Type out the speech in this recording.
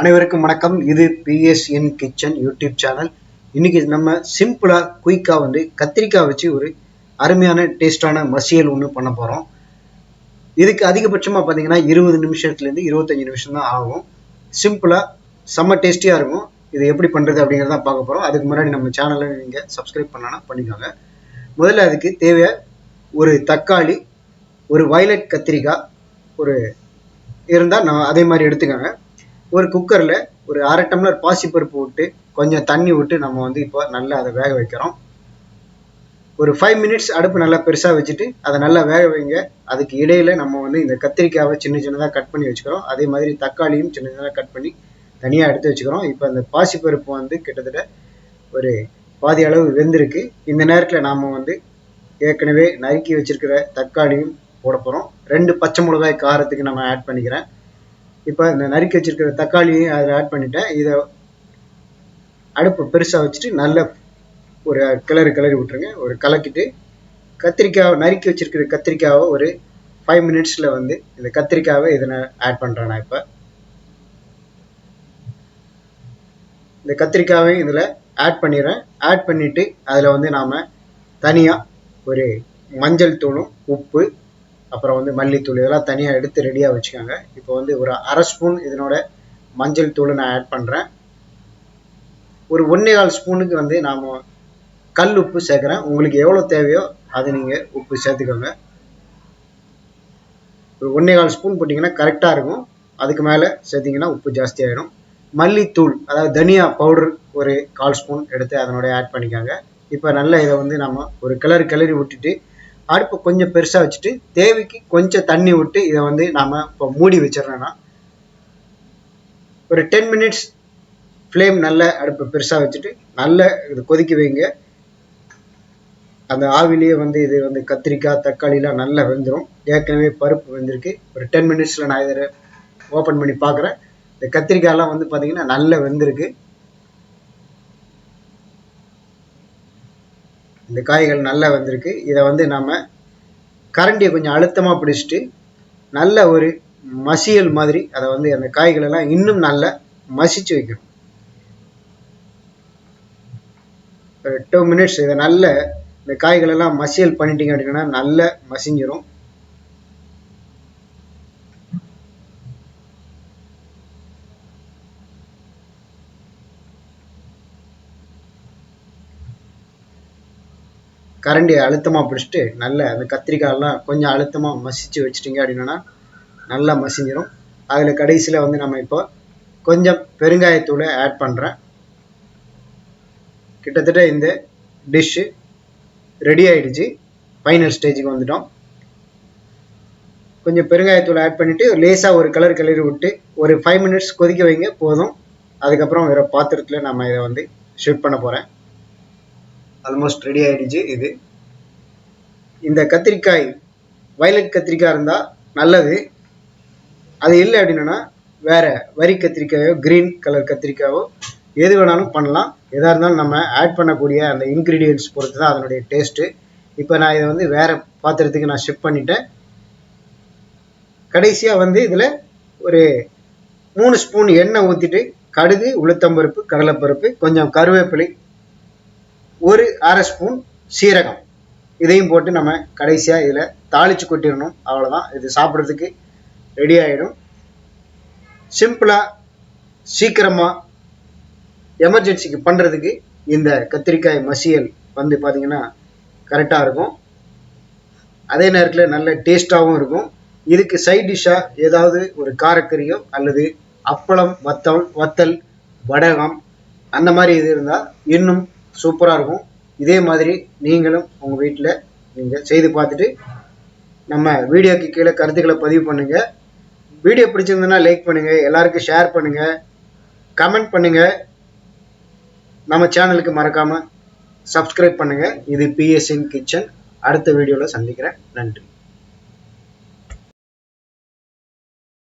அனைவருக்கும் வணக்கம். இது PSN கிச்சன் யூடியூப் சேனல். இன்னைக்கு நம்ம சிம்பிளா குயிக்கா கத்திரிக்காய் வச்சு ஒரு அருமையான டேஸ்டான மசியல் ஒன்று பண்ண போறோம். இதுக்கு அதிகபட்சமா பாத்தீங்கன்னா 20 நிமிஷத்துல இருந்து 25 நிமிஷம் தான் ஆகும். சிம்பிளா செம்ம டேஸ்டியா இருக்கும். இது எப்படி பண்றது அப்படிங்கறத பார்க்க போறோம். அதுக்கு முன்னாடி நம்ம சேனலை நீங்க சப்ஸ்கிரைப் பண்ணலாம், பண்ணிக்கோங்க. முதல்ல அதுக்கு தேவையா ஒரு தக்காளி, ஒரு வயலட் கத்திரிக்காய் ஒரு இருந்தா நான் அதே மாதிரி எடுத்துக்கோங்க. ஒரு குக்கர்ல ஒரு அரை டம்ளர் பாசிப்பருப்பு விட்டு கொஞ்சம் தண்ணி விட்டு நம்ம இப்போ நல்லா அதை வேக வைக்கிறோம். ஒரு 5 மினிட்ஸ் அடுப்பு நல்லா பெருசா வச்சுட்டு அதை நல்லா வேக வைங்க. அதுக்கு இடையில நம்ம இந்த கத்திரிக்காவை சின்ன சின்னதாக கட் பண்ணி வச்சுக்கிறோம். அதே மாதிரி தக்காளியும் சின்ன சின்னதாக கட் பண்ணி தனியா எடுத்து வச்சுக்கிறோம். இப்போ அந்த பாசிப்பருப்பு கிட்டத்தட்ட ஒரு பாதி அளவு வெந்திருக்கு. இந்த நேரத்தில் நாம ஏற்கனவே நறுக்கி வச்சிருக்கிற தக்காளியும் போட போறோம். 2 பச்சை மிளகாய் காரத்துக்கு நம்ம ஆட் பண்ணிக்கிறேன். இப்போ இந்த நறுக்கி வச்சிருக்கிற தக்காளியும் அதில் ஆட் பண்ணிட்டேன். இதை அடுப்பு பெருசாக வச்சுட்டு நல்ல ஒரு கிளறி விட்டுருங்க. ஒரு கலக்கிட்டு கத்திரிக்காவை நறுக்கி வச்சிருக்கிற கத்திரிக்காவை ஒரு 5 மினிட்ஸில் இந்த கத்திரிக்காவை இதில் ஆட் பண்ணுறேன். நான் இப்போ இந்த கத்திரிக்காவை இதில் ஆட் பண்ணிடுறேன். ஆட் பண்ணிவிட்டு அதில் நாம் தனியாக ஒரு மஞ்சள் தூளும் உப்பு அப்புறம் மல்லித்தூள் இதெல்லாம் தனியாக எடுத்து ரெடியாக வச்சுக்கோங்க. இப்போ ஒரு அரை ஸ்பூன் இதனோட மஞ்சள் தூள் நான் ஆட் பண்ணுறேன். ஒரு 1.25 ஸ்பூனுக்கு நாம் கல் உப்பு சேர்க்குறேன். உங்களுக்கு எவ்வளோ தேவையோ அது நீங்கள் உப்பு சேர்த்துக்கோங்க. ஒரு 1.25 ஸ்பூன் போட்டிங்கன்னா கரெக்டாக இருக்கும். அதுக்கு மேலே சேர்த்திங்கன்னா உப்பு ஜாஸ்தி ஆகிடும். மல்லித்தூள் அதாவது தனியா பவுடர் ஒரு 1/4 ஸ்பூன் எடுத்து அதனோட ஆட் பண்ணிக்கோங்க. இப்போ நல்லா இதை நம்ம ஒரு கிளறி விட்டுட்டு அடுப்பு கொஞ்சம் பெருசா வச்சுட்டு தேவைக்கு கொஞ்சம் தண்ணி விட்டு இதை நாம இப்போ மூடி வச்சிடறோம்னா ஒரு 10 மினிட்ஸ் ஃப்ளேம் நல்ல அடுப்பு பெருசா வச்சுட்டு நல்ல இது கொதிக்க வைங்க. அந்த ஆவிலேயே இது கத்திரிக்காய் தக்காளிலாம் நல்லா வெந்துடும். ஏற்கனவே பருப்பு வெந்திருக்கு. ஒரு 10 மினிட்ஸ்ல நான் இதை ஓப்பன் பண்ணி பார்க்குறேன். இந்த கத்திரிக்காயெல்லாம் பார்த்தீங்கன்னா நல்லா வெந்திருக்கு. இந்த காய்கள் நல்லா வந்திருக்கு. இதை நாம கரண்டியை கொஞ்சம் அழுத்தமாக பிடிச்சிட்டு நல்ல ஒரு மசியல் மாதிரி அதை அந்த காய்கள் எல்லாம் இன்னும் நல்லா மசிச்சு வைக்கணும். ஒரு 2 மினிட்ஸ் இதை நல்ல இந்த காய்கள் எல்லாம் மசியல் பண்ணிட்டீங்க அப்படின்னா நல்லா மசிஞ்சிரும். கரண்டியை அழுத்தமாக பிடிச்சிட்டு நல்ல அந்த கத்திரிக்காயெல்லாம் கொஞ்சம் அழுத்தமாக மசிச்சு வச்சிட்டிங்க அப்படின்னா நல்லா மசிஞ்சிடும். அதில் கடைசியில் நம்ம இப்போ கொஞ்சம் பெருங்காயத்தூளை ஆட் பண்ணுறேன். கிட்டத்தட்ட இந்த டிஷ்ஷு ரெடி ஆகிடுச்சு. ஃபைனல் ஸ்டேஜுக்கு வந்துட்டோம். கொஞ்சம் பெருங்காயத்தூளை ஆட் பண்ணிவிட்டு லேசாக ஒரு கிளறி விட்டு ஒரு 5 மினிட்ஸ் கொதிக்க வைங்க போதும். அதுக்கப்புறம் வேறு பாத்திரத்தில் நம்ம இதை ஷிஃப்ட் பண்ண போகிறேன். ஆல்மோஸ்ட் ரெடி ஆகிடுச்சு. இது இந்த கத்திரிக்காய் வயலட் கத்திரிக்காய் இருந்தால் நல்லது. அது இல்லை அப்படின்னா வேற வரி கத்திரிக்காயோ கிரீன் கலர் கத்திரிக்காயோ எது வேணாலும் பண்ணலாம். எதாக இருந்தாலும் நம்ம ஆட் பண்ணக்கூடிய அந்த இன்க்ரீடியன்ட்ஸ் பொறுத்து தான் அதனுடைய டேஸ்ட்டு. இப்போ நான் இதை வேற பாத்திரத்துக்கு நான் ஷிஃப்ட் பண்ணிட்டேன். கடைசியாக இதில் ஒரு 3 ஸ்பூன் எண்ணெய் ஊற்றிட்டு கடுகு, உளுத்தம்பருப்பு, கடலைப்பருப்பு, கொஞ்சம் கருவேப்பிலை, ஒரு அரை ஸ்பூன் சீரகம் இதையும் போட்டு நம்ம கடைசியாக இதில் தாளித்து கொட்டிடணும். அவ்வளோதான். இது சாப்பிட்றதுக்கு ரெடி ஆகிடும். சிம்பிளாக சீக்கிரமாக எமர்ஜென்சிக்கு பண்ணுறதுக்கு இந்த கத்திரிக்காய் மசியல் பார்த்தீங்கன்னா கரெக்டாக இருக்கும். அதே நேரத்தில் நல்ல டேஸ்ட்டாகவும் இருக்கும். இதுக்கு சைட் டிஷ்ஷாக ஏதாவது ஒரு காரக்கறியோ அல்லது அப்பளம், வத்தல், வடகம் அந்த மாதிரி இது இருந்தால் இன்னும் சூப்பராக இருக்கும். இதே மாதிரி நீங்களும் உங்கள் வீட்டில் நீங்கள் செய்து பார்த்துட்டு நம்ம வீடியோக்கு கீழே கருத்துக்களை பதிவு பண்ணுங்கள். வீடியோ பிடிச்சிருந்ததுன்னா லைக் பண்ணுங்கள், எல்லாருக்கும் ஷேர் பண்ணுங்கள், கமெண்ட் பண்ணுங்கள். நம்ம சேனலுக்கு மறக்காமல் சப்ஸ்கிரைப் பண்ணுங்கள். இது PSN கிச்சன். அடுத்த வீடியோவில் சந்திக்கிறேன். நன்றி.